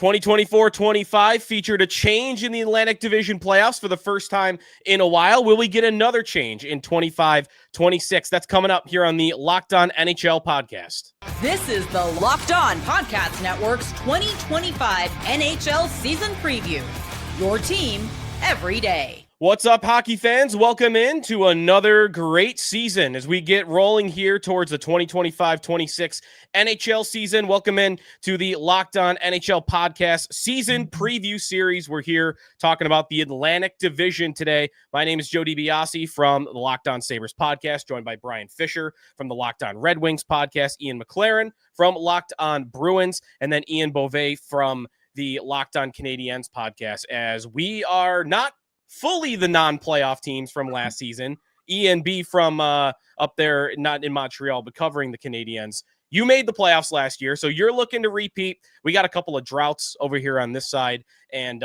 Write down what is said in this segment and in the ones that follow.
2024-25 featured a change in the Atlantic Division playoffs for the first time in a while. Will we get another change in 25-26? That's coming up here on the Locked On NHL podcast. This is the Locked On Podcast Network's 2025 NHL season preview. Your team every day. What's up, hockey fans? Welcome in to another great season as we get rolling here towards the 2025-26 NHL season. Welcome in to the Locked On NHL podcast season preview series. We're here talking about the Atlantic Division today. My name is Joe DiBiase from the Locked On Sabres podcast, joined by Brian Fisher from the Locked On Red Wings podcast, Ian McLaren from Locked On Bruins, and then Ian Boisvert from the Locked On Canadiens podcast, as we are not fully the non-playoff teams from last season. Ian B from up there, not in Montreal, but covering the Canadiens. You made the playoffs last year, so you're looking to repeat. We got a couple of droughts over here on this side, and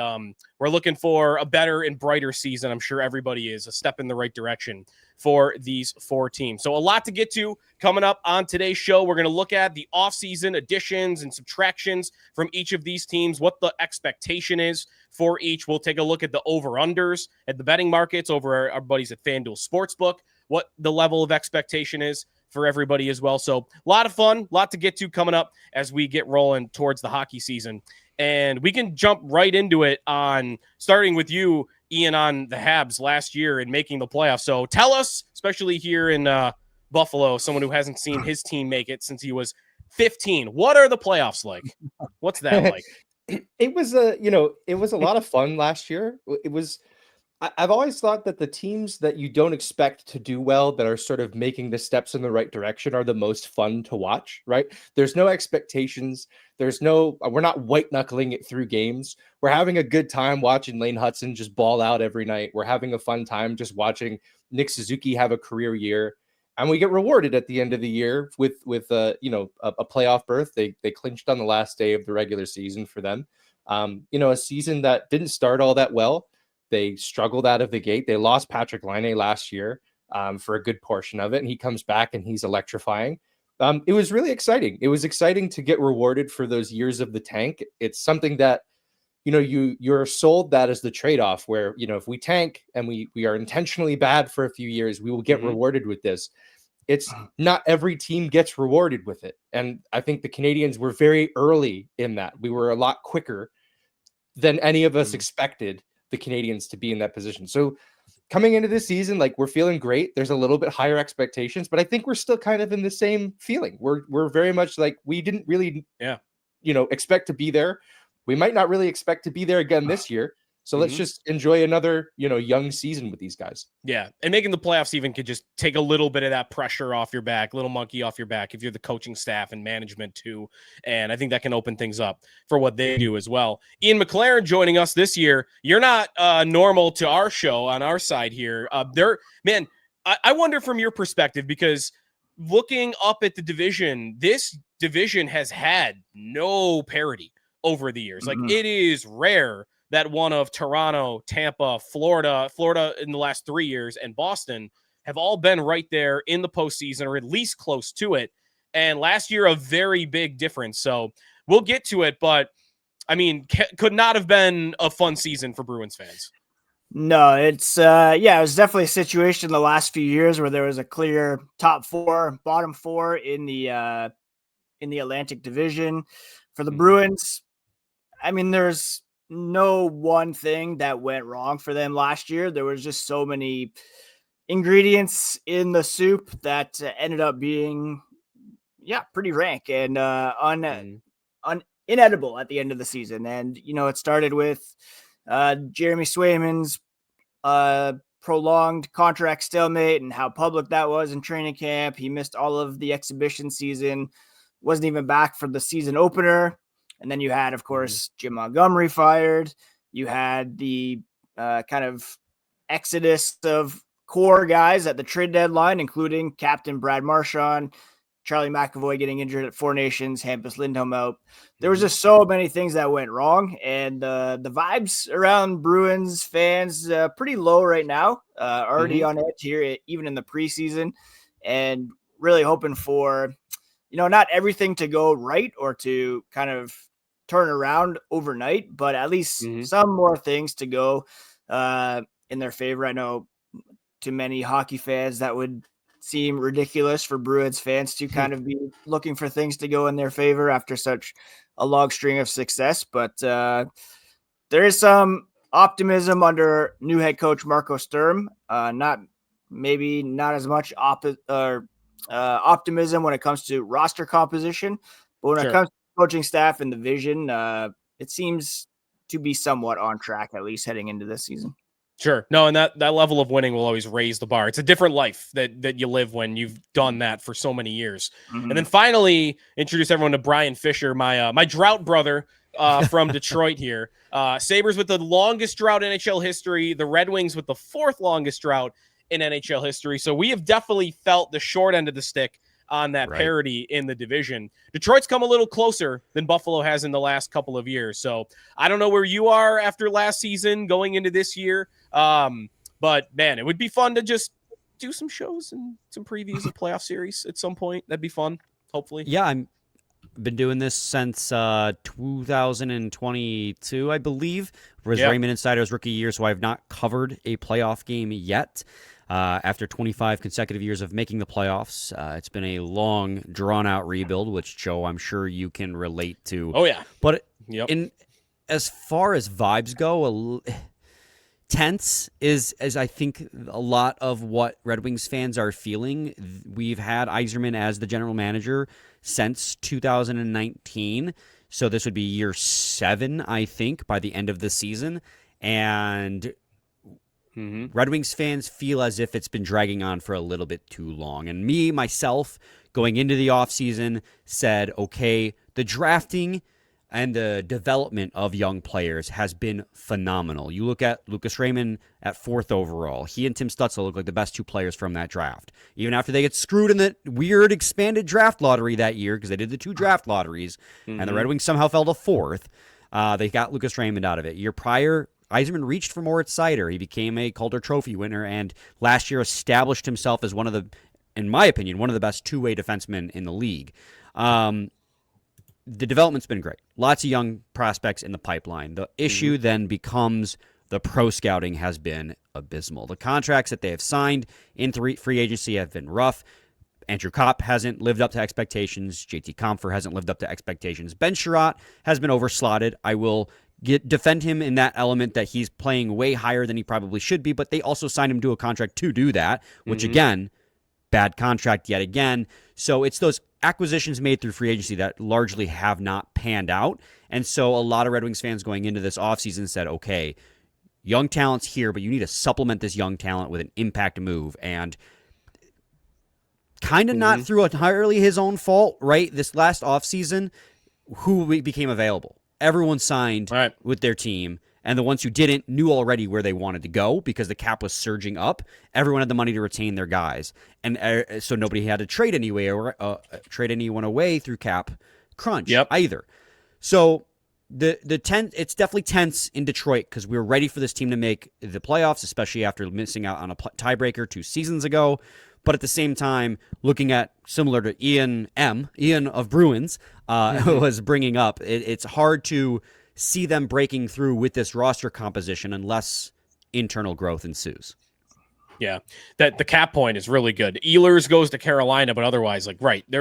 we're looking for a better and brighter season. I'm sure everybody is a step in the right direction for these four teams. So a lot to get to coming up on today's show. We're going to look at the offseason additions and subtractions from each of these teams, what the expectation is for each. We'll take a look at the over-unders at the betting markets over our buddies at FanDuel Sportsbook, what the level of expectation is for everybody as well. So a lot of fun, a lot to get to coming up as we get rolling towards the hockey season. And we can jump right into it on starting with you, Ian, on the Habs last year and making the playoffs. So tell us, especially here in Buffalo, someone who hasn't seen his team make it since he was 15. What are the playoffs like? What's that like? It was a lot of fun last year. I've always thought that the teams that you don't expect to do well, that are sort of making the steps in the right direction, are the most fun to watch, right? There's no expectations. We're not white knuckling it through games. We're having a good time watching Lane Hudson just ball out every night. We're having a fun time just watching Nick Suzuki have a career year. And we get rewarded at the end of the year with a playoff berth. They clinched on the last day of the regular season for them. A season that didn't start all that well. They struggled out of the gate. They lost Patrick Laine last year for a good portion of it, and he comes back and he's electrifying. It was really exciting. It was exciting to get rewarded for those years of the tank. It's something that, you're sold that as the trade-off where, if we tank and we are intentionally bad for a few years, we will get rewarded with this. It's not every team gets rewarded with it. And I think the Canadiens were very early in that. We were a lot quicker than any of us expected the Canadiens to be in that position. So coming into this season, we're feeling great. There's a little bit higher expectations, but I think we're still kind of in the same feeling. We're very much like, we didn't really, expect to be there. We might not really expect to be there again this year. So let's just enjoy another, young season with these guys. Yeah. And making the playoffs even could just take a little bit of that pressure off your back, little monkey off your back if you're the coaching staff and management too. And I think that can open things up for what they do as well. Ian McLaren joining us this year. You're not normal to our show on our side here. I wonder from your perspective, because looking up at the division, this division has had no parity over the years. It is rare that one of Toronto, Tampa, Florida in the last 3 years, and Boston have all been right there in the postseason, or at least close to it. And last year, a very big difference. So we'll get to it, but could not have been a fun season for Bruins fans. No, it's it was definitely a situation the last few years where there was a clear top four, bottom four in the Atlantic Division. For the Bruins, there's no one thing that went wrong for them last year. There was just so many ingredients in the soup that ended up being, pretty rank and inedible at the end of the season. And, it started with Jeremy Swayman's prolonged contract stalemate and how public that was in training camp. He missed all of the exhibition season, wasn't even back for the season opener. And then you had, of course, Jim Montgomery fired. You had the kind of exodus of core guys at the trade deadline, including Captain Brad Marchand, Charlie McAvoy getting injured at Four Nations, Hampus Lindholm out. There was just so many things that went wrong. And the vibes around Bruins fans pretty low right now, already on edge here, even in the preseason. And really hoping for, not everything to go right or to kind of turn around overnight, but at least some more things to go in their favor. I know to many hockey fans that would seem ridiculous for Bruins fans to kind of be looking for things to go in their favor after such a long string of success. But there is some optimism under new head coach Marco Sturm. Not as much optimism when it comes to roster composition, but when it comes to coaching staff and the vision, it seems to be somewhat on track, at least heading into this season. Sure. No, and that level of winning will always raise the bar. It's a different life that you live when you've done that for so many years. And then finally, introduce everyone to Brian Fisher, my drought brother from Detroit here. Sabres with the longest drought in NHL history, the Red Wings with the fourth longest drought in NHL history. So we have definitely felt the short end of the stick on that parity in the division. Detroit's come a little closer than Buffalo has in the last couple of years. So I don't know where you are after last season going into this year. But man, it would be fun to just do some shows and some previews of playoff series at some point. That'd be fun, hopefully. Yeah, I've been doing this since 2022, I believe. Was Raymond Insider's rookie year, so I have not covered a playoff game yet. After 25 consecutive years of making the playoffs, it's been a long, drawn-out rebuild, which, Joe, I'm sure you can relate to. Oh, yeah. But as far as vibes go, tense is I think a lot of what Red Wings fans are feeling. We've had Yzerman as the general manager since 2019, so this would be year 7, I think, by the end of the season. And Red Wings fans feel as if it's been dragging on for a little bit too long. And myself, going into the offseason, said, okay, the drafting and the development of young players has been phenomenal. You look at Lucas Raymond at 4th overall. He and Tim Stützle look like the best 2 players from that draft. Even after they get screwed in the weird expanded draft lottery that year, because they did the 2 draft lotteries, and the Red Wings somehow fell to 4th, they got Lucas Raymond out of it. Year prior, Yzerman reached for Moritz Seider. He became a Calder Trophy winner, and last year established himself as one of the, in my opinion, one of the best 2-way defensemen in the league. The development's been great. Lots of young prospects in the pipeline. The issue then becomes the pro scouting has been abysmal. The contracts that they have signed in free agency have been rough. Andrew Kopp hasn't lived up to expectations. JT Compher hasn't lived up to expectations. Ben Sherratt has been overslotted. I will defend him in that element that he's playing way higher than he probably should be, but they also signed him to a contract to do that, which again, bad contract yet again. So it's those acquisitions made through free agency that largely have not panned out. And so a lot of Red Wings fans going into this offseason said, okay, young talent's here, but you need to supplement this young talent with an impact move. And kind of not through entirely his own fault, right? This last offseason, who became available? Everyone signed with their team, and the ones who didn't knew already where they wanted to go because the cap was surging up. Everyone had the money to retain their guys, and so nobody had to trade trade anyone away through cap crunch either. So it's definitely tense in Detroit because we were ready for this team to make the playoffs, especially after missing out on a tiebreaker 2 seasons ago. But at the same time, looking at similar to Ian of Bruins was bringing up, it's hard to see them breaking through with this roster composition unless internal growth ensues. Yeah, that the cap point is really good. Ehlers goes to Carolina, but otherwise,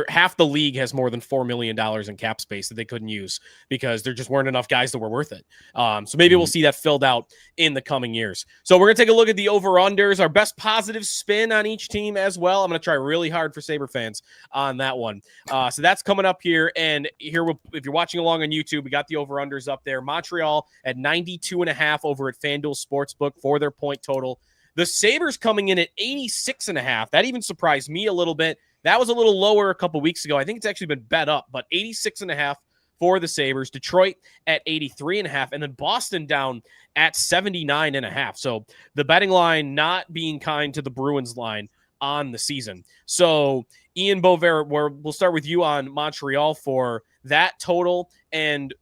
half the league has more than $4 million in cap space that they couldn't use because there just weren't enough guys that were worth it. So maybe we'll see that filled out in the coming years. So we're going to take a look at the over-unders, our best positive spin on each team as well. I'm going to try really hard for Sabre fans on that one. So that's coming up here. And here, if you're watching along on YouTube, we got the over-unders up there. Montreal at 92.5 over at FanDuel Sportsbook for their point total. The Sabres coming in at 86.5. That even surprised me a little bit. That was a little lower a couple weeks ago. I think it's actually been bet up, but 86.5 for the Sabres. Detroit at 83.5, and then Boston down at 79.5. So the betting line not being kind to the Bruins line on the season. So Ian Boisvert, we'll start with you on Montreal for that total and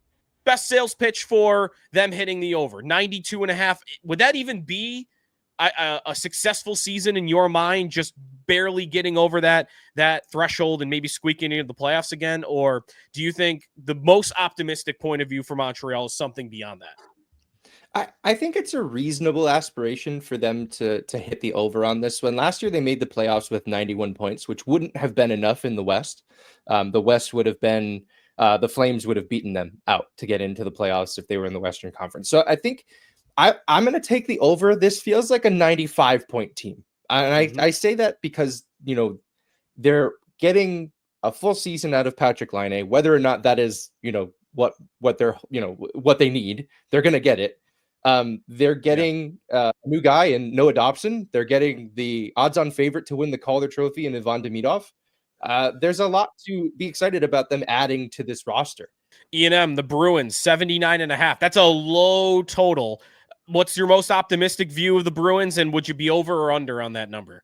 best sales pitch for them hitting the over 92.5. Would that even be a successful season in your mind, just barely getting over that threshold and maybe squeaking into the playoffs again? Or do you think the most optimistic point of view for Montreal is something beyond that? I think it's a reasonable aspiration for them to hit the over on this one. Last year, they made the playoffs with 91 points, which wouldn't have been enough in the West. The West would have been, the Flames would have beaten them out to get into the playoffs if they were in the Western Conference. So I think I'm going to take the over. This feels like a 95-point team. And I say that because, they're getting a full season out of Patrick Laine, whether or not that is, what they're, what they need, they're going to get it. They're getting a new guy in Noah Dobson. They're getting the odds-on favorite to win the Calder Trophy in Ivan Demidov. There's a lot to be excited about them adding to this roster. E&M, the Bruins, 79.5. That's a low total. What's your most optimistic view of the Bruins, and would you be over or under on that number?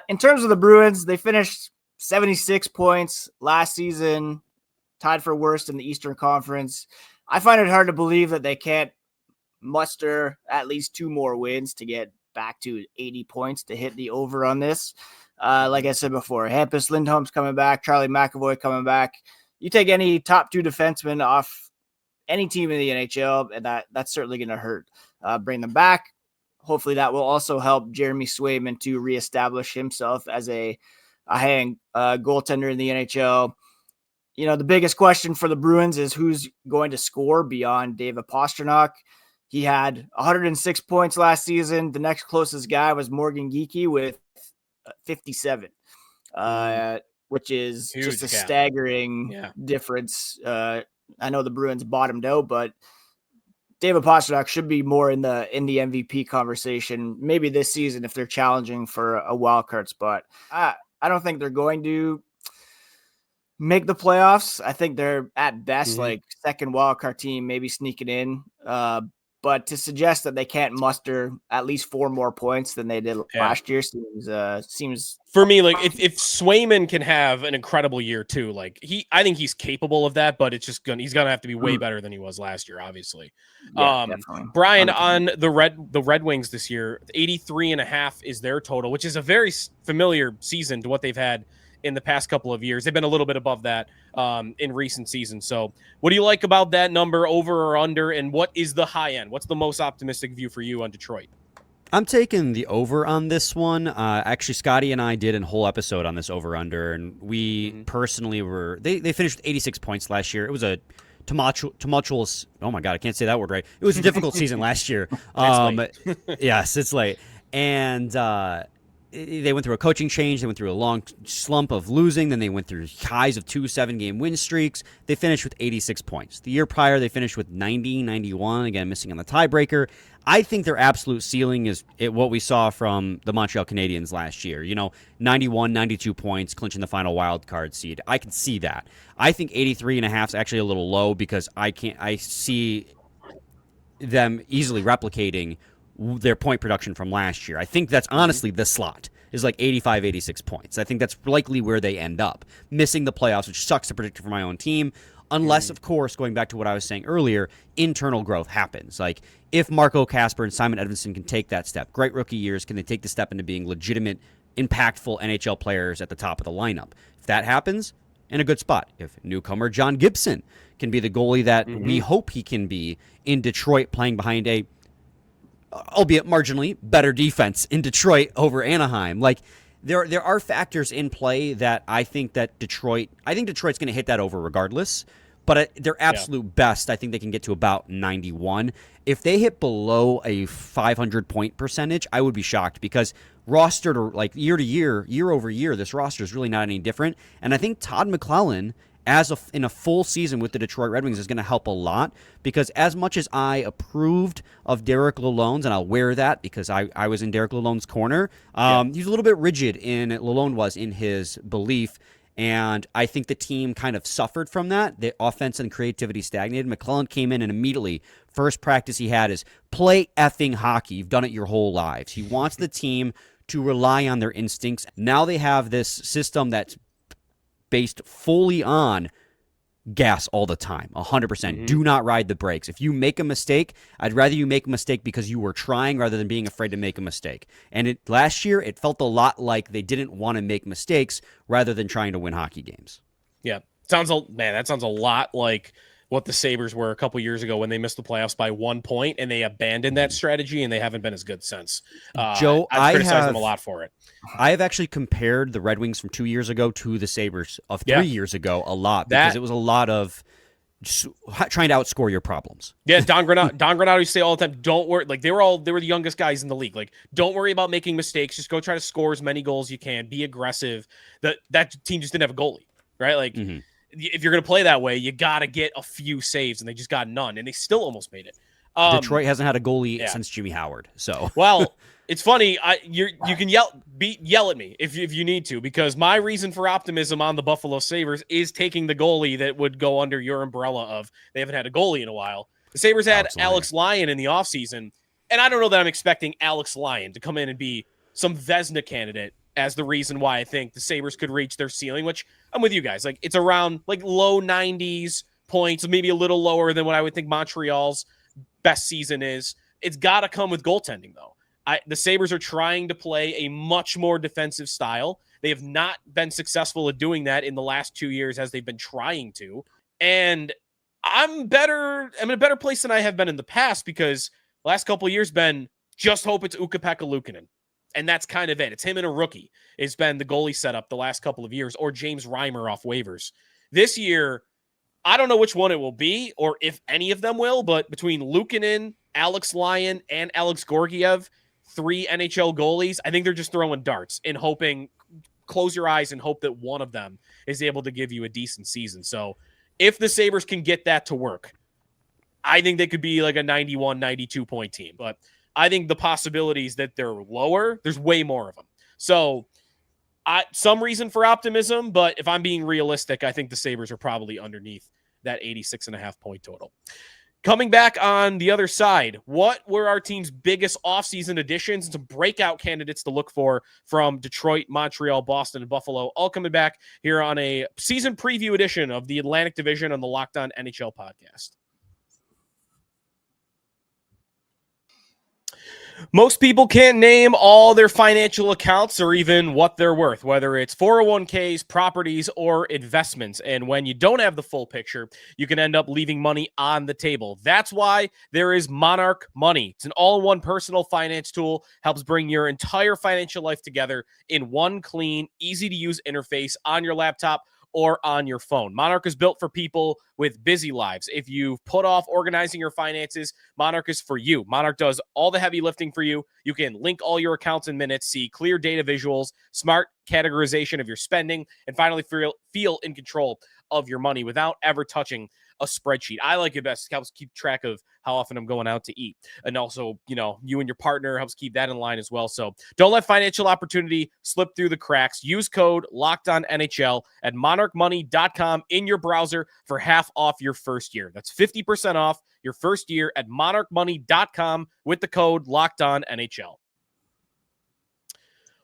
In terms of the Bruins, they finished 76 points last season, tied for worst in the Eastern Conference. I find it hard to believe that they can't muster at least 2 more wins to get back to 80 points to hit the over on this. Like I said before, Hampus Lindholm's coming back, Charlie McAvoy coming back. You take any top 2 defensemen off any team in the NHL, and that's certainly going to hurt. Bring them back. Hopefully that will also help Jeremy Swayman to reestablish himself as a hang goaltender in the NHL. The biggest question for the Bruins is who's going to score beyond David Pastrnak. He had 106 points last season. The next closest guy was Morgan Geekie with 57, which is Huge just a gap. Staggering difference. I know the Bruins bottomed out, but David Pastrnak should be more in the MVP conversation, maybe this season if they're challenging for a wild card spot. I don't think they're going to make the playoffs. I think they're at best like second wild card team, maybe sneaking in. But to suggest that they can't muster at least 4 more points than they did last year seems for me, like if Swayman can have an incredible year too, like I think he's capable of that, but it's just he's gonna have to be way better than he was last year, obviously. Definitely. Brian, 100%. On the Red Wings this year, 83.5 is their total, which is a very familiar season to what they've had in the past couple of years. They've been a little bit above that in recent seasons. So what do you like about that number, over or under, and what is the high end? What's the most optimistic view for you on Detroit? I'm taking the over on this one. Actually, Scotty and I did a whole episode on this over-under, and we personally were – they finished with 86 points last year. It was a tumultuous – oh, my God, I can't say that word right. It was a difficult season last year. Yes, it's late. And they went through a coaching change. They went through a long slump of losing. Then they went through highs of 2 7-game win streaks. They finished with 86 points. The year prior, they finished with 90, 91, again, missing on the tiebreaker. I think their absolute ceiling is what we saw from the Montreal Canadiens last year. 91, 92 points, clinching the final wild card seed. I can see that. I think 83.5 is actually a little low because I see them easily replicating their point production from last year. I think that's honestly the slot is like 85, 86 points. I think that's likely where they end up. Missing the playoffs, which sucks to predict for my own team, unless, of course, going back to what I was saying earlier, internal growth happens. Like, if Marco Kasper and Simon Edvinsson can take that step, great rookie years, can they take the step into being legitimate, impactful NHL players at the top of the lineup? If that happens, in a good spot. If newcomer John Gibson can be the goalie that we hope he can be in Detroit, playing behind a albeit marginally better defense in Detroit over Anaheim. Like, there are factors in play that I think Detroit's going to hit that over regardless, but at their absolute best, I think they can get to about 91. If they hit below a 500-point percentage, I would be shocked because rostered or like year to year, year over year, this roster is really not any different. And I think Todd McLellan, in a full season with the Detroit Red Wings, is going to help a lot because as much as I approved of Derek Lalonde's, and I'll wear that because I was in Derek Lalonde's corner, he's a little bit rigid Lalonde was in his belief, and I think the team kind of suffered from that. The offense and creativity stagnated. McLellan came in and immediately, first practice he had is play effing hockey. You've done it your whole lives. He wants the team to rely on their instincts. Now they have this system that's based fully on gas all the time. 100%. Mm-hmm. Do not ride the brakes. If you make a mistake, I'd rather you make a mistake because you were trying rather than being afraid to make a mistake. And last year, it felt a lot like they didn't want to make mistakes rather than trying to win hockey games. Yeah. That sounds a lot like what the Sabres were a couple years ago when they missed the playoffs by 1 point and they abandoned that strategy and they haven't been as good since. Joe, I've criticized them a lot for it. I have actually compared the Red Wings from 2 years ago to the Sabres of 3 years ago a lot because it was a lot of just trying to outscore your problems. Yeah, Don Granato used to say all the time, don't worry. Like they were the youngest guys in the league. Like, don't worry about making mistakes. Just go try to score as many goals as you can. Be aggressive. That team just didn't have a goalie, right? Like if you're going to play that way, you got to get a few saves, and they just got none, and they still almost made it. Detroit hasn't had a goalie since Jimmy Howard. So well, it's funny. You can yell at me if you need to, because my reason for optimism on the Buffalo Sabres is taking the goalie that would go under your umbrella of they haven't had a goalie in a while. The Sabres had Alex Lyon in the offseason, and I don't know that I'm expecting Alex Lyon to come in and be some Vezina candidate as the reason why I think the Sabres could reach their ceiling, which I'm with you guys. Like it's around like low 90s points, maybe a little lower than what I would think Montreal's best season is. It's got to come with goaltending, though. The Sabres are trying to play a much more defensive style. They have not been successful at doing that in the last 2 years as they've been trying to. And I'm in a better place than I have been in the past because the last couple of years been just hope it's Ukko-Pekka Luukkonen. And that's kind of it. It's him and a rookie. It's been the goalie setup the last couple of years, or James Reimer off waivers. This year, I don't know which one it will be or if any of them will, but between Luukkonen, Alex Lyon, and Alex Georgiev, 3 NHL goalies, I think they're just throwing darts and hoping, close your eyes and hope that one of them is able to give you a decent season. So if the Sabres can get that to work, I think they could be like a 91, 92 point team. But I think the possibilities that they're lower, there's way more of them. So some reason for optimism, but if I'm being realistic, I think the Sabres are probably underneath that 86.5 point total. Coming back on the other side, what were our team's biggest offseason additions and some breakout candidates to look for from Detroit, Montreal, Boston, and Buffalo? All coming back here on a season preview edition of the Atlantic Division on the Locked On NHL podcast. Most people can't name all their financial accounts or even what they're worth, whether it's 401ks, properties, or investments. And when you don't have the full picture, you can end up leaving money on the table. That's why there is Monarch Money. It's an all-in-one personal finance tool, helps bring your entire financial life together in one clean, easy-to-use interface on your laptop or on your phone. Monarch is built for people with busy lives. If you've put off organizing your finances, Monarch is for you. Monarch does all the heavy lifting for you. You can link all your accounts in minutes, see clear data visuals, smart categorization of your spending, and finally feel in control of your money without ever touching a spreadsheet. I like it best. It helps keep track of how often I'm going out to eat. And also, you and your partner helps keep that in line as well. So don't let financial opportunity slip through the cracks. Use code LOCKEDONNHL at monarchmoney.com in your browser for half off your first year. That's 50% off your first year at monarchmoney.com with the code LOCKEDONNHL.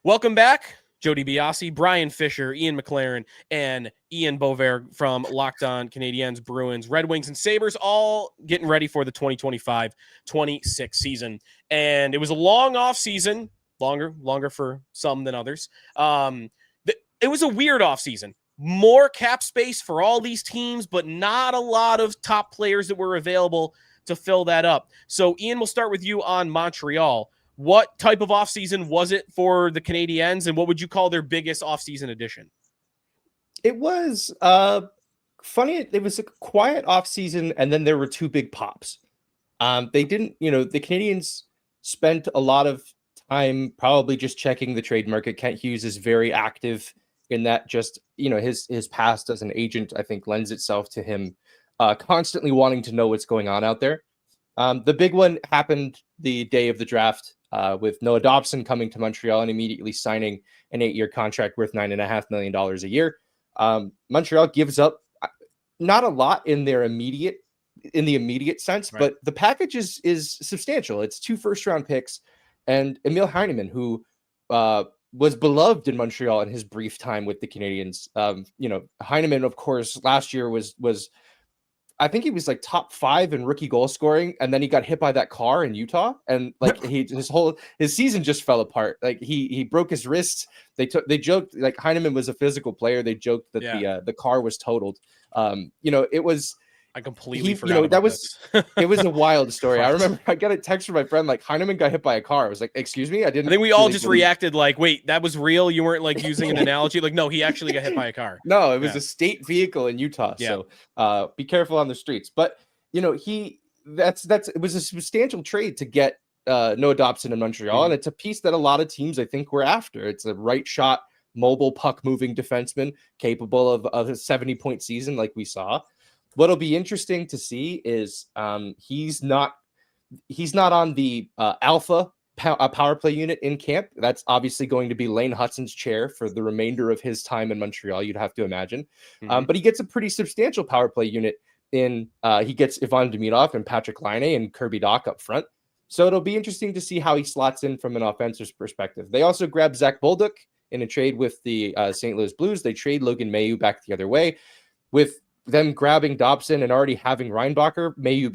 Welcome back. Joe DiBiase, Brian Fisher, Ian McLaren, and Ian Boisvert from Locked On Canadiens, Bruins, Red Wings, and Sabres, all getting ready for the 2025-26 season. And it was a long off season, longer for some than others. It was a weird off season. More cap space for all these teams, but not a lot of top players that were available to fill that up. So, Ian, we'll start with you on Montreal. What type of offseason was it for the Canadiens, and what would you call their biggest offseason addition? It was funny. It was a quiet offseason, and then there were 2 big pops. They didn't, the Canadiens spent a lot of time probably just checking the trade market. Kent Hughes is very active in that. Just, his past as an agent, I think, lends itself to him constantly wanting to know what's going on out there. The big one happened the day of the draft with Noah Dobson coming to Montreal and immediately signing an 8-year contract worth $9.5 million a year. Montreal gives up not a lot in the immediate sense, right, but the package is substantial. It's 2 first-round picks and Emil Heinemann, who was beloved in Montreal in his brief time with the Canadiens. Heineman, of course, last year was I think he was like top 5 in rookie goal scoring, and then he got hit by that car in Utah, and like his season just fell apart. Like he broke his wrist. They joked like Heineman was a physical player. They joked that the car was totaled. It was. I completely forgot about this. It was a wild story. I remember I got a text from my friend like Heineman got hit by a car. I was like, "Excuse me, I didn't." I think we all just reacted like, "Wait, that was real? You weren't like using an analogy?" Like, no, he actually got hit by a car. No, it was a state vehicle in Utah. Yeah. So be careful on the streets. But it was a substantial trade to get Noah Dobson in Montreal, and it's a piece that a lot of teams I think were after. It's a right shot, mobile puck moving defenseman capable of a 70-point season like we saw. What'll be interesting to see is he's not on the alpha power play unit in camp. That's obviously going to be Lane Hutson's chair for the remainder of his time in Montreal, you'd have to imagine. But he gets a pretty substantial power play unit in he gets Ivan Demidov and Patrick Laine and Kirby Dach up front. So it'll be interesting to see how he slots in from an offensive perspective. They also grabbed Zach Bolduc in a trade with the St. Louis Blues. They trade Logan Mailloux back the other way. With them grabbing Dobson and already having Reinbacher, Mailloux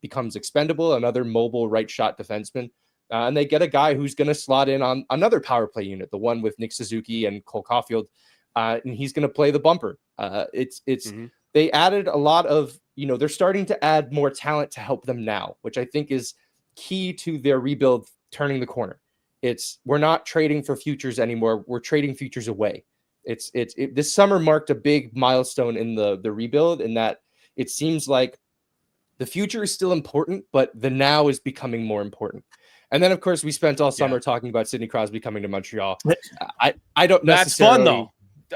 becomes expendable, another mobile right shot defenseman. And they get a guy who's going to slot in on another power play unit, the one with Nick Suzuki and Cole Caulfield, and he's going to play the bumper. They added a lot of, they're starting to add more talent to help them now, which I think is key to their rebuild turning the corner. We're not trading for futures anymore. We're trading futures away. This summer marked a big milestone in the rebuild, in that it seems like the future is still important, but the now is becoming more important. And then, of course, we spent all summer talking about Sidney Crosby coming to Montreal. I don't necessarily. That's fun, though.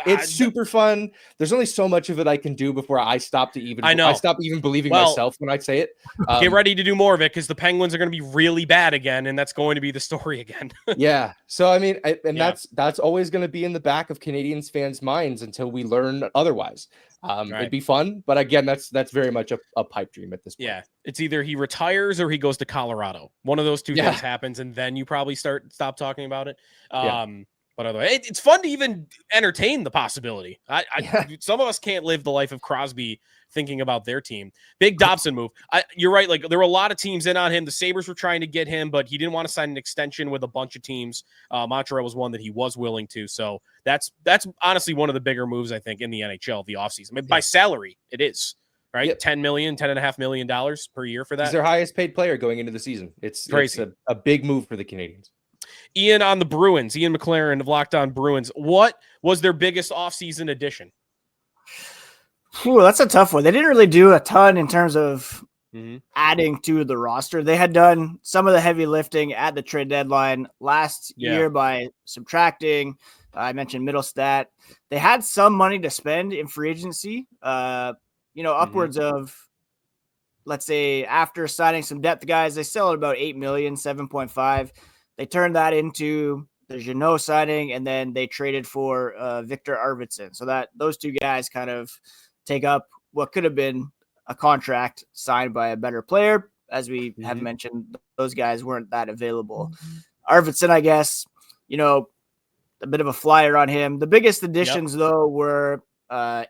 It's super fun. There's only so much of it I can do before I stop even believing myself when I say it. Get ready to do more of it, because the Penguins are going to be really bad again, and that's going to be the story again. Yeah. So I mean, that's always going to be in the back of Canadiens fans' minds until we learn otherwise. It'd be fun, but again, that's very much a pipe dream at this point. Yeah, it's either he retires or he goes to Colorado. One of those two things happens, and then you probably stop talking about it. But otherwise, it's fun to even entertain the possibility. Some of us can't live the life of Crosby thinking about their team. Big Dobson move. You're right. Like, there were a lot of teams in on him. The Sabres were trying to get him, but he didn't want to sign an extension with a bunch of teams. Montreal was one that he was willing to. So that's honestly one of the bigger moves, I think, in the NHL, the offseason. I mean, by salary, it is. Right? Yep. $10.5 million per year for that. He's their highest paid player going into the season. It's crazy. It's a big move for the Canadiens. Ian on the Bruins, Ian McLaren of Locked On Bruins. What was their biggest offseason addition? That's a tough one. They didn't really do a ton in terms of adding to the roster. They had done some of the heavy lifting at the trade deadline last year by subtracting. I mentioned Middlestat. They had some money to spend in free agency, upwards of, let's say, after signing some depth guys, they sell at about $8 million, 7.5. They turned that into the Jeannot signing, and then they traded for Victor Arvidsson. So that those two guys kind of take up what could have been a contract signed by a better player. As we have mentioned, those guys weren't that available. Arvidsson, I guess, a bit of a flyer on him. The biggest additions, though, were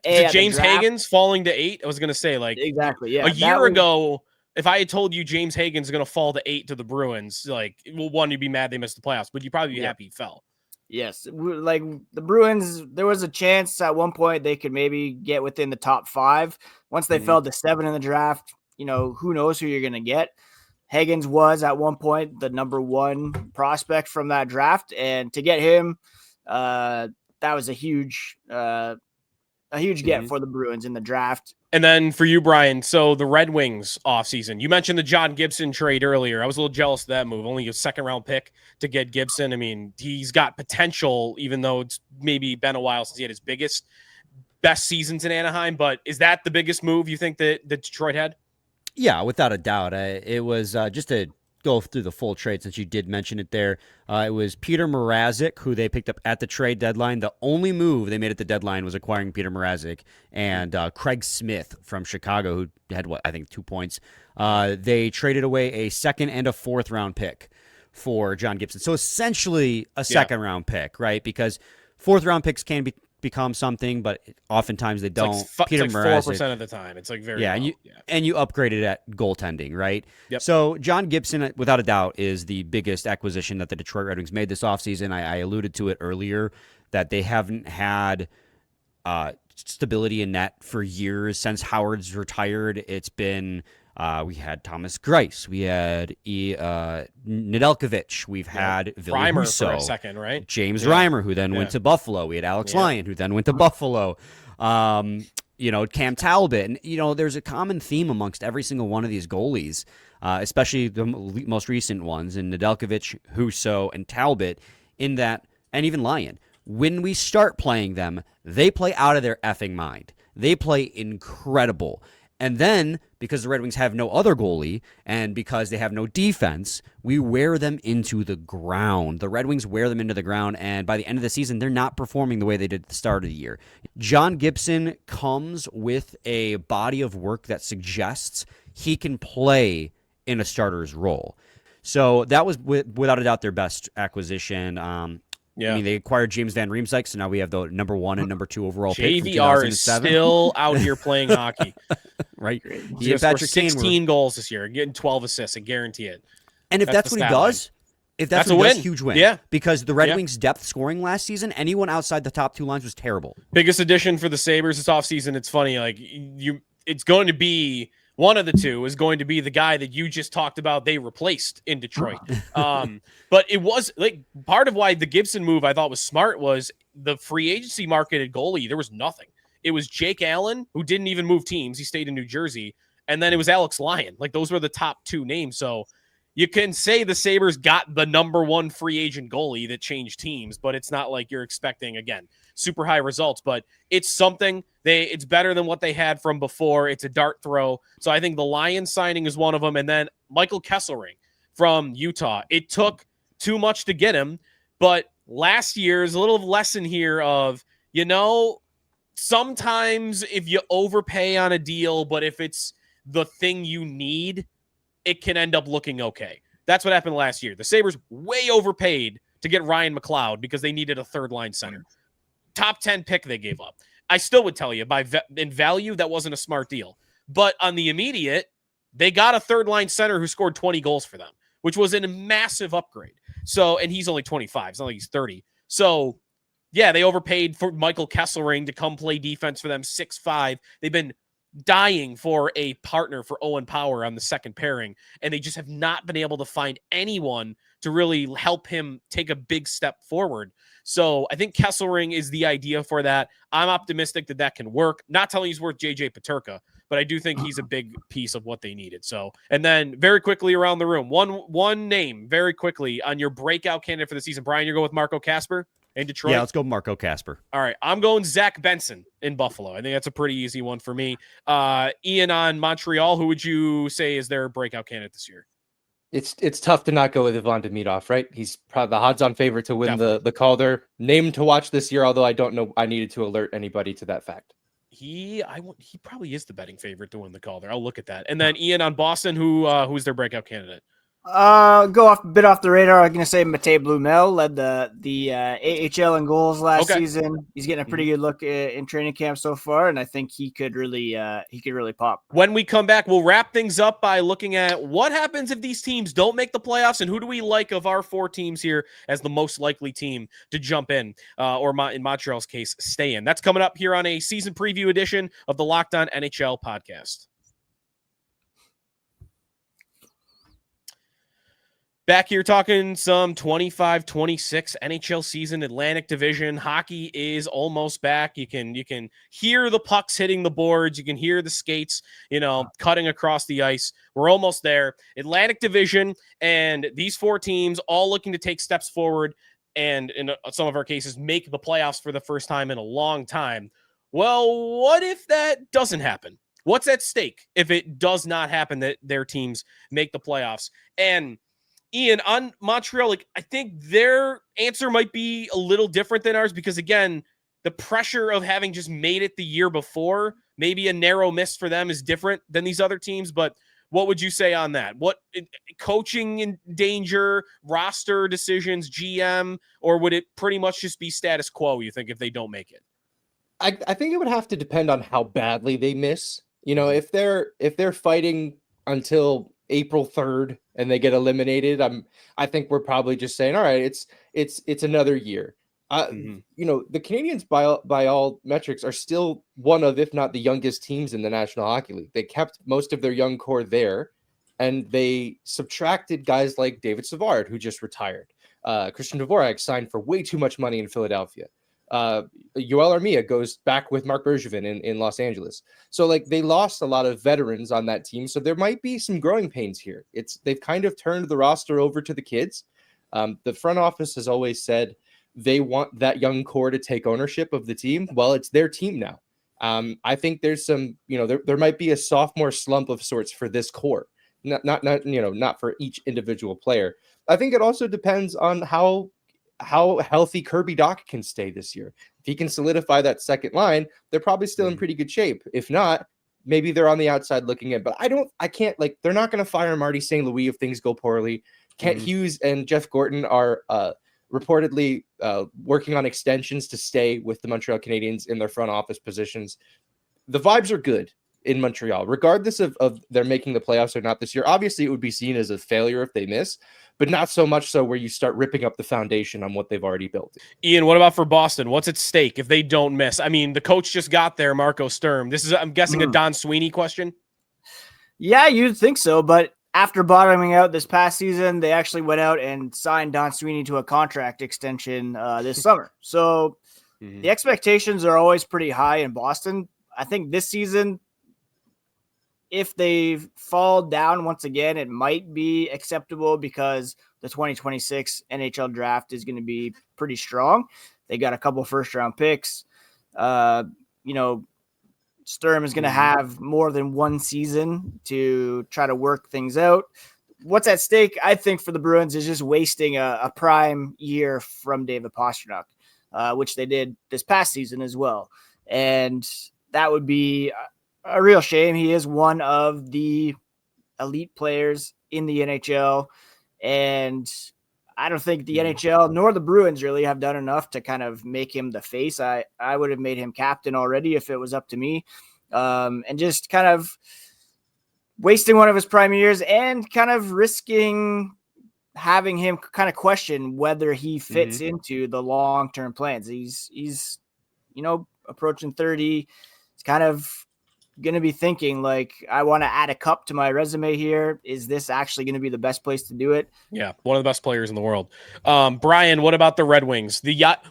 James Hagen's falling to 8. I was going to say, exactly. Yeah, a year ago, if I had told you James Hagen's going to fall to 8 to the Bruins, one, you'd be mad they missed the playoffs, but you'd probably be happy he fell. Yes. Like the Bruins, there was a chance at one point they could maybe get within the top 5. Once they fell to 7 in the draft, who knows who you're going to get. Hagens was at one point the number 1 prospect from that draft. And to get him, that was a huge get for the Bruins in the draft. And then for you, Brian, so the Red Wings offseason. You mentioned the John Gibson trade earlier. I was a little jealous of that move. Only a second-round pick to get Gibson. I mean, he's got potential, even though it's maybe been a while since he had his best seasons in Anaheim. But is that the biggest move you think that Detroit had? Yeah, without a doubt. It was just to go through the full trade, since you did mention it there. It was Peter Mrazek, who they picked up at the trade deadline. The only move they made at the deadline was acquiring Peter Mrazek, and Craig Smith from Chicago, who had, 2 points. They traded away a second and a 4th round pick for John Gibson. So essentially a second round pick, right? Because fourth round picks can become something, but oftentimes they don't. Peter Mrazek, 4% of the time. It's like very low. And you upgraded at goaltending, right? Yep. So John Gibson, without a doubt, is the biggest acquisition that the Detroit Red Wings made this offseason. I alluded to it earlier that they haven't had stability in net for years since Howard's retired. It's been we had Thomas Greiss, we had Nedeljkovic, we've had Ville Reimer Husso, for a second, right? James Reimer, who then went to Buffalo. We had Alex Lyon, who then went to Buffalo. Cam Talbot. And, there's a common theme amongst every single one of these goalies, especially the most recent ones, in Nedeljkovic, Husso, and Talbot, in that, and even Lyon. When we start playing them, they play out of their effing mind. They play incredible. And then, because the Red Wings have no other goalie, and because they have no defense, we wear them into the ground. The Red Wings wear them into the ground, and by the end of the season, they're not performing the way they did at the start of the year. John Gibson comes with a body of work that suggests he can play in a starter's role. So that was, without a doubt, their best acquisition. I mean, they acquired James Van Riemsdyk, so now we have the number 1 and number 2 overall pick from 2007. JVR is still out here playing hockey. Right. He has Patrick 16 goals this year, getting 12 assists, I guarantee it. And if that's what he does, that's a what he win. does, huge win. Yeah. Because the Red Wings' depth scoring last season, anyone outside the top 2 lines was terrible. Biggest addition for the Sabres this offseason. It's funny, it's going to be one of the two is going to be the guy that you just talked about they replaced in Detroit. But it was part of why the Gibson move I thought was smart was the free agency marketed goalie. There was nothing. It was Jake Allen, who didn't even move teams. He stayed in New Jersey. And then it was Alex Lyon. Those were the top 2 names. So you can say the Sabres got the number 1 free agent goalie that changed teams, but it's not like you're expecting, again, super high results, but it's something. It's better than what they had from before. It's a dart throw. So I think the Lions signing is one of them. And then Michael Kesselring from Utah. It took too much to get him, but last year's a little lesson here of, sometimes if you overpay on a deal, but if it's the thing you need, it can end up looking okay. That's what happened last year. The Sabres way overpaid to get Ryan McLeod because they needed a third line center. Top 10 pick they gave up. I still would tell you in value, that wasn't a smart deal. But on the immediate, they got a third line center who scored 20 goals for them, which was a massive upgrade. So, and he's only 25. It's not like he's 30. So, yeah, they overpaid for Michael Kesselring to come play defense for them, 6'5". They've been dying for a partner for Owen Power on the second pairing, and they just have not been able to find anyone to really help him take a big step forward. So I think Kesselring is the idea for that. I'm optimistic that can work. Not telling you he's worth JJ Peterka, but I do think he's a big piece of what they needed. So, and then very quickly around the room, one name very quickly on your breakout candidate for the season. Brian, you're going with Marco Kasper in Detroit? Yeah, let's go Marco Kasper. All right, I'm going Zach Benson in Buffalo. I think that's a pretty easy one for me. Ian on Montreal, who would you say is their breakout candidate this year? It's tough to not go with Ivan Demidov, right? He's probably the odds-on favorite to win the Calder. Name to watch this year, although I don't know. I needed to alert anybody to that fact. He probably is the betting favorite to win the Calder. I'll look at that. And then Ian on Boston, who's their breakout candidate? Go a bit off the radar. I'm going to say Matej Blumel led the AHL in goals last season. He's getting a pretty good look in training camp so far, and I think he could really pop. When we come back, we'll wrap things up by looking at what happens if these teams don't make the playoffs, and who do we like of our 4 teams here as the most likely team to jump in, or in Montreal's case, stay in. That's coming up here on a season preview edition of the Locked On NHL podcast. Back here talking some 25-26 NHL season, Atlantic Division. Hockey is almost back. You can hear the pucks hitting the boards. You can hear the skates, cutting across the ice. We're almost there. Atlantic Division, and these 4 teams all looking to take steps forward and, in some of our cases, make the playoffs for the first time in a long time. Well, what if that doesn't happen? What's at stake if it does not happen that their teams make the playoffs? And Ian, on Montreal, I think their answer might be a little different than ours because, again, the pressure of having just made it the year before, maybe a narrow miss for them is different than these other teams. But What would you say on that? What coaching in danger, roster decisions, GM, or would it pretty much just be status quo, you think, if they don't make it? I think it would have to depend on how badly they miss. If they're fighting until April 3rd and they get eliminated, I think we're probably just saying, all right, it's another year. The Canadiens by all metrics are still one of, if not the youngest teams in the National Hockey League. They kept most of their young core there, and they subtracted guys like David Savard, who just retired. Christian Dvorak signed for way too much money in Philadelphia. Yoel Armia goes back with Mark Bergevin in Los Angeles. So they lost a lot of veterans on that team. So there might be some growing pains here. They've kind of turned the roster over to the kids. The front office has always said they want that young core to take ownership of the team. Well, it's their team now. I think there's some, there might be a sophomore slump of sorts for this core, not for each individual player. I think it also depends on how healthy Kirby Dach can stay this year. If he can solidify that second line, they're probably still in pretty good shape. If not, maybe they're on the outside looking in. But they're not going to fire Marty St. Louis if things go poorly. Kent Hughes and Jeff Gorton are reportedly working on extensions to stay with the Montreal Canadiens in their front office positions. The vibes are good in Montreal, regardless of they're making the playoffs or not this year. Obviously, it would be seen as a failure if they miss, but not so much so where you start ripping up the foundation on what they've already built. Ian, what about for Boston? What's at stake if they don't miss? I mean, the coach just got there, Marco Sturm. This is, I'm guessing, a Don Sweeney question? Yeah, you'd think so, but after bottoming out this past season, they actually went out and signed Don Sweeney to a contract extension this summer. So the expectations are always pretty high in Boston. I think this season, if they fall down once again, it might be acceptable because the 2026 NHL draft is going to be pretty strong. They got a couple first-round picks. Sturm is going to have more than one season to try to work things out. What's at stake, I think, for the Bruins is just wasting a prime year from David Pastrnak, which they did this past season as well. And that would be a real shame. He is one of the elite players in the NHL, and I don't think the NHL nor the Bruins really have done enough to kind of make him the face. I would have made him captain already if it was up to me, and just kind of wasting one of his prime years and kind of risking having him kind of question whether he fits into the long-term plans. He's approaching 30. It's kind of going to be thinking I want to add a cup to my resume here. Is this actually going to be the best place to do it? Yeah, one of the best players in the world. Brian, what about the Red Wings?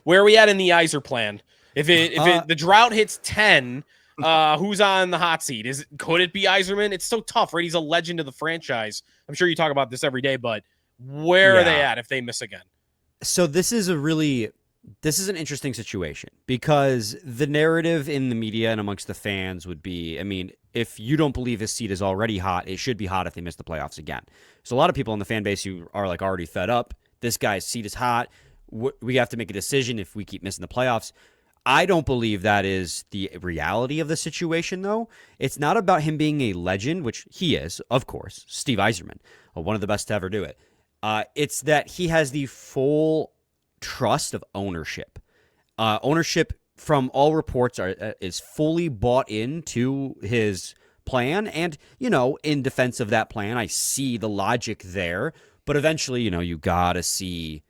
Where are we at in the Yzer plan? If the drought hits 10, who's on the hot seat? Could it be Yzerman? It's so tough, right? He's a legend of the franchise. I'm sure you talk about this every day, but where are they at if they miss again? So this is an interesting situation because the narrative in the media and amongst the fans would be, if you don't believe his seat is already hot, it should be hot if they miss the playoffs again. So a lot of people in the fan base who are already fed up. This guy's seat is hot. We have to make a decision if we keep missing the playoffs. I don't believe that is the reality of the situation, though. It's not about him being a legend, which he is, of course, Steve Yzerman, one of the best to ever do it. It's that he has the full trust of ownership. Ownership, from all reports, is fully bought into his plan. And, in defense of that plan, I see the logic there. But eventually, you got to see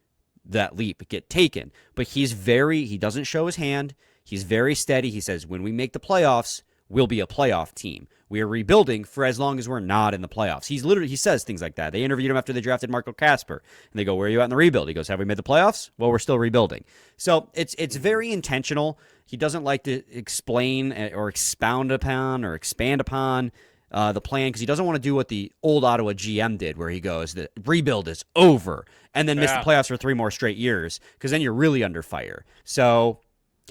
that leap get taken. But he doesn't show his hand. He's very steady. He says, when we make the playoffs, we'll be a playoff team. We are rebuilding for as long as we're not in the playoffs. He says things like that. They interviewed him after they drafted Marco Kasper, and they go, where are you at in the rebuild? He goes, have we made the playoffs? Well, we're still rebuilding. So it's very intentional. He doesn't like to explain or expound upon or expand upon the plan because he doesn't want to do what the old Ottawa GM did, where he goes, the rebuild is over, and then miss the playoffs for 3 more straight years, because then you're really under fire. So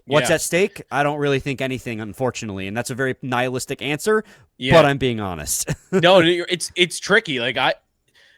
what's at stake? I don't really think anything, unfortunately, and that's a very nihilistic answer, but I'm being honest. No, it's tricky.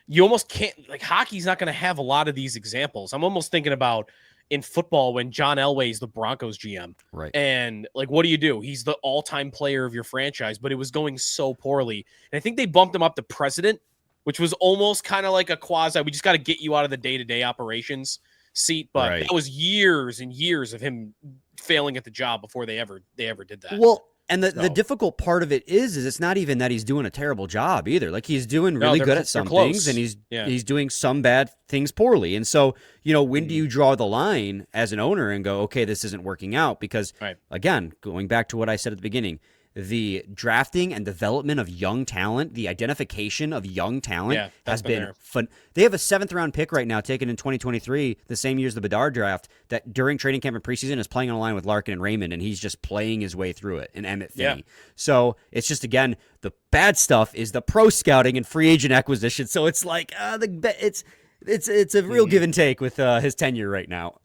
You almost can't, hockey's not going to have a lot of these examples. I'm almost thinking about in football when John Elway's the Broncos GM. Right. And like, what do? He's the all-time player of your franchise, but it was going so poorly. And I think they bumped him up to president, which was almost kind of like a quasi, we just got to get you out of the day-to-day operations seat. But Right. that was years and years of him failing at the job before they ever did that. Well, and the difficult part of it is it's not even that he's doing a terrible job either. Like, he's doing really good at some things, and he's doing some bad things poorly. And so, when do you draw the line as an owner and go, okay, this isn't working out? Because again, going back to what I said at the beginning, the drafting and development of young talent, the identification of young talent has been fun. They have a 7th-round pick right now taken in 2023, the same year as the Bedard draft, that during training camp and preseason is playing on a line with Larkin and Raymond, and he's just playing his way through it, and Emmett Finney. So it's just, again, the bad stuff is the pro scouting and free agent acquisition. So it's like it's a real give and take with his tenure right now.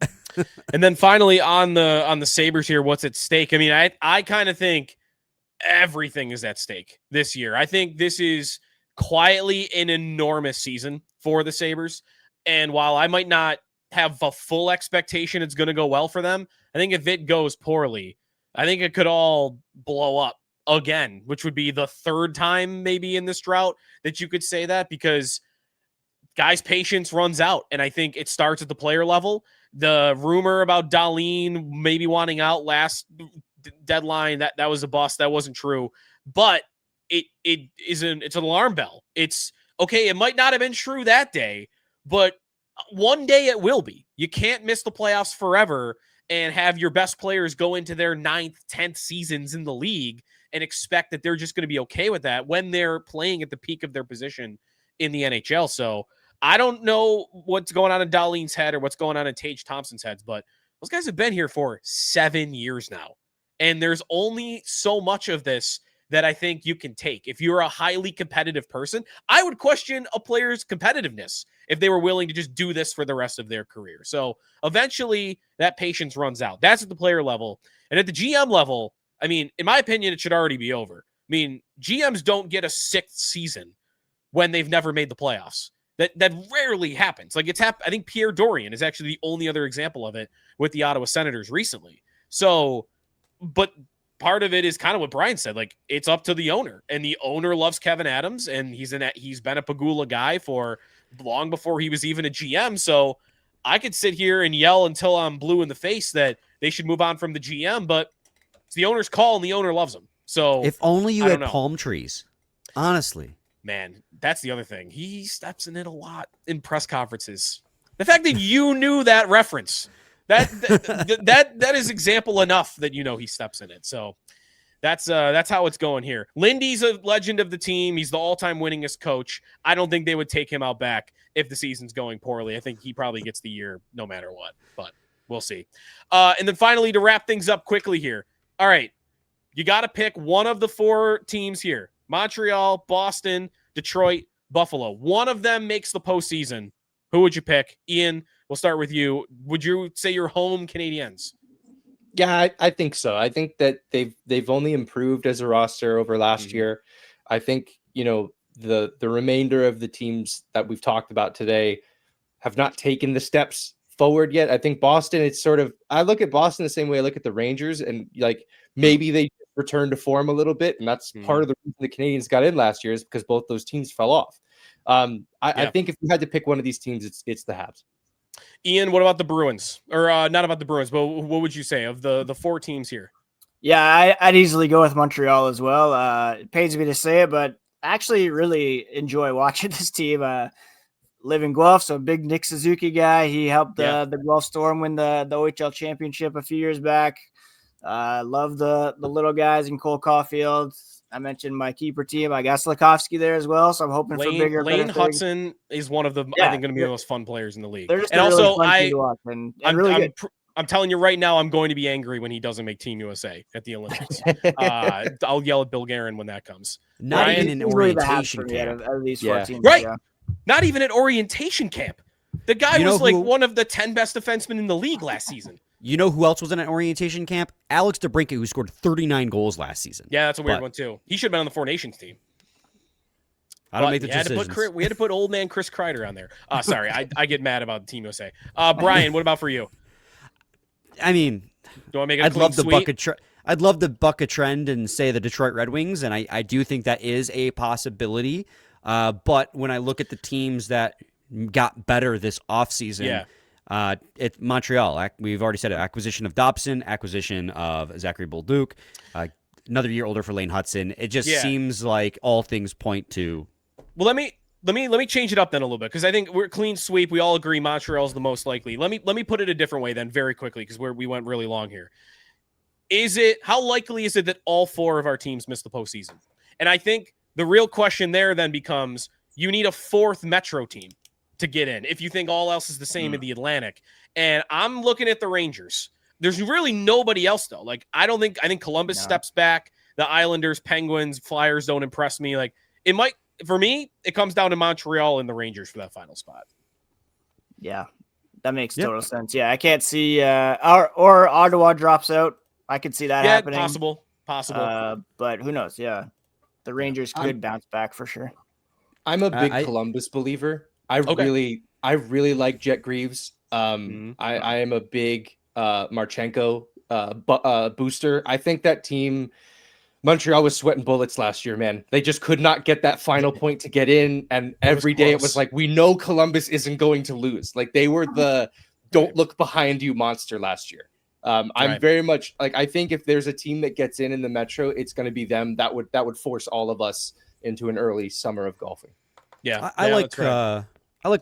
And then finally on the Sabres here, what's at stake? I mean, I kind of think everything is at stake this year. I think this is quietly an enormous season for the Sabres. And while I might not have a full expectation it's going to go well for them, I think if it goes poorly, I think it could all blow up again, which would be the 3rd time maybe in this drought that you could say that, because guys' patience runs out. And I think it starts at the player level. The rumor about Dahlin maybe wanting out last deadline, that was a bust. That wasn't true, but it's an alarm bell. It's okay. It might not have been true that day, but one day it will be. You can't miss the playoffs forever and have your best players go into their 9th, 10th seasons in the league and expect that they're just going to be okay with that when they're playing at the peak of their position in the NHL. So I don't know what's going on in Dahlin's head or what's going on in Tage Thompson's heads, but those guys have been here for 7 years now. And there's only so much of this that I think you can take. If you're a highly competitive person, I would question a player's competitiveness if they were willing to just do this for the rest of their career. So eventually that patience runs out. That's at the player level. And at the GM level, I mean, in my opinion, it should already be over. I mean, GMs don't get a 6th season when they've never made the playoffs. That rarely happens. Like, I think Pierre Dorian is actually the only other example of it with the Ottawa Senators recently. So, but part of it is kind of what Brian said. Like, it's up to the owner, and the owner loves Kevin Adams, and he's been a Pagula guy for long before he was even a GM. So I could sit here and yell until I'm blue in the face that they should move on from the GM, but it's the owner's call, and the owner loves him. So if only you had palm trees, honestly. Man, that's the other thing. He steps in it a lot in press conferences. The fact that you knew that reference, that is example enough that he steps in it. So that's how it's going here. Lindy's a legend of the team. He's the all-time winningest coach. I don't think they would take him out back if the season's going poorly. I think he probably gets the year no matter what, but we'll see. And then finally, to wrap things up quickly here. All right, you got to pick one of the 4 teams here. Montreal, Boston, Detroit, Buffalo. One of them makes the postseason. Who would you pick? Ian, we'll start with you. Would you say your home Canadiens? Yeah, I think so. I think that they've only improved as a roster over last year. I think, the remainder of the teams that we've talked about today have not taken the steps forward yet. I think Boston, I look at Boston the same way I look at the Rangers, and like maybe they return to form a little bit, and that's part of the reason the Canadiens got in last year is because both those teams fell off. I think if you had to pick one of these teams, it's the Habs. Ian, what about the Bruins? Or not about the Bruins, but what would you say of the 4 teams here? Yeah, I'd easily go with Montreal as well. It pains me to say it, but I actually really enjoy watching this team. Live in Guelph, so a big Nick Suzuki guy. He helped the Guelph Storm win the OHL championship a few years back. Love the little guys in Cole Caulfield. I mentioned my keeper team. I got Slakowski there as well, so I'm hoping for bigger. Lane Hudson is one of the I think going to be the most fun players in the league. And also, I'm telling you right now, I'm going to be angry when he doesn't make Team USA at the Olympics. I'll yell at Bill Guerin when that comes. Not even an orientation camp. Right. Not even at orientation camp. The guy was like one of the 10 best defensemen in the league last season. You know who else was in an orientation camp? Alex DeBrincat, who scored 39 goals last season. Yeah, that's a weird one, too. He should have been on the 4 Nations team. I don't make the decisions. We had to put old man Chris Kreider on there. Sorry, I get mad about Team USA. Brian, what about for you? I mean, Do I make it a I'd clean love the sweep? I'd love to buck a trend and say the Detroit Red Wings, and I do think that is a possibility. But when I look at the teams that got better this offseason, it's Montreal. We've already said it. Acquisition of Dobson, acquisition of Zachary Bolduc, another year older for Lane Hudson. It just seems like all things point to. Well, let me change it up then a little bit, because I think we're clean sweep. We all agree Montreal's the most likely. Let me put it a different way then, very quickly, because we went really long here. How likely is it that all 4 of our teams miss the postseason? And I think the real question there then becomes, you need a 4th Metro team to get in if you think all else is the same in the Atlantic. And I'm looking at the Rangers. There's really nobody else though. Like, I think Columbus steps back. The Islanders, Penguins, Flyers don't impress me. Like, for me, it comes down to Montreal and the Rangers for that final spot. Yeah, that makes total sense. Yeah, I can't see or Ottawa drops out. I could see that happening. Possible. But who knows? Yeah, the Rangers could bounce back for sure. I'm a big Columbus believer. I really like Jet Greaves. I am a big Marchenko booster. I think that team, Montreal, was sweating bullets last year, man. They just could not get that final point to get in. And every day it was like, we know Columbus isn't going to lose. Like, they were the don't look behind you monster last year. I'm very much like, I think if there's a team that gets in the Metro, it's going to be them. That would force all of us into an early summer of golfing. Yeah, I like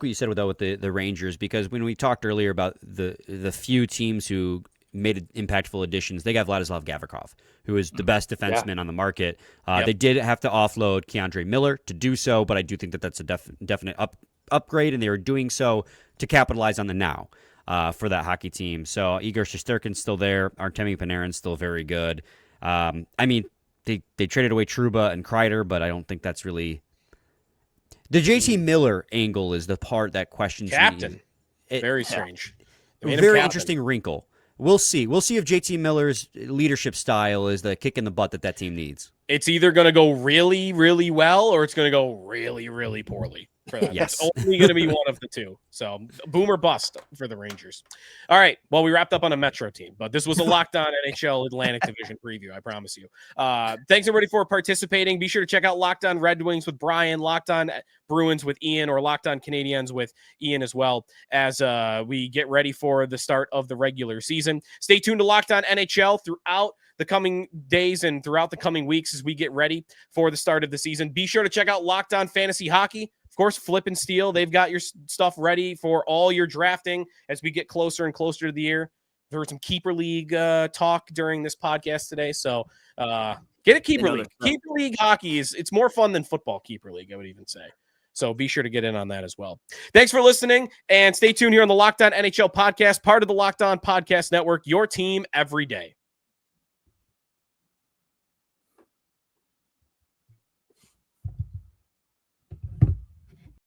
what you said with the Rangers, because when we talked earlier about the few teams who made impactful additions, they got Vladislav Gavrikov, who is the best defenseman on the market. They did have to offload Keandre Miller to do so, but I do think that that's a definite upgrade, and they were doing so to capitalize on the now. For that hockey team. So Igor Shesterkin's still there. Artemi Panarin's still very good. I mean, they traded away Trouba and Kreider, but I don't think that's really... The JT Miller angle is the part that questions captain. me. Very strange. Very interesting wrinkle. We'll see. We'll see if JT Miller's leadership style is the kick in the butt that team needs. It's either going to go really, really well, or it's going to go really, really poorly. For that. Yes. It's only going to be one of the two. So boom or bust for the Rangers. All right. Well, we wrapped up on a Metro team, but this was a Locked On NHL Atlantic Division preview. I promise you. Thanks everybody for participating. Be sure to check out Locked On Red Wings with Brian, Locked On Bruins with Ian, or Locked On Canadiens with Ian as well, as we get ready for the start of the regular season. Stay tuned to Locked On NHL throughout the coming days and throughout the coming weeks as we get ready for the start of the season. Be sure to check out Locked On Fantasy Hockey. Of course, Flip and Steal, they've got your stuff ready for all your drafting as we get closer and closer to the year. There was some Keeper League talk during this podcast today, so get a Keeper League. Keeper League hockey it's more fun than football. Keeper League, I would even say. So be sure to get in on that as well. Thanks for listening, and stay tuned here on the Locked On NHL podcast, part of the Locked On Podcast Network, your team every day.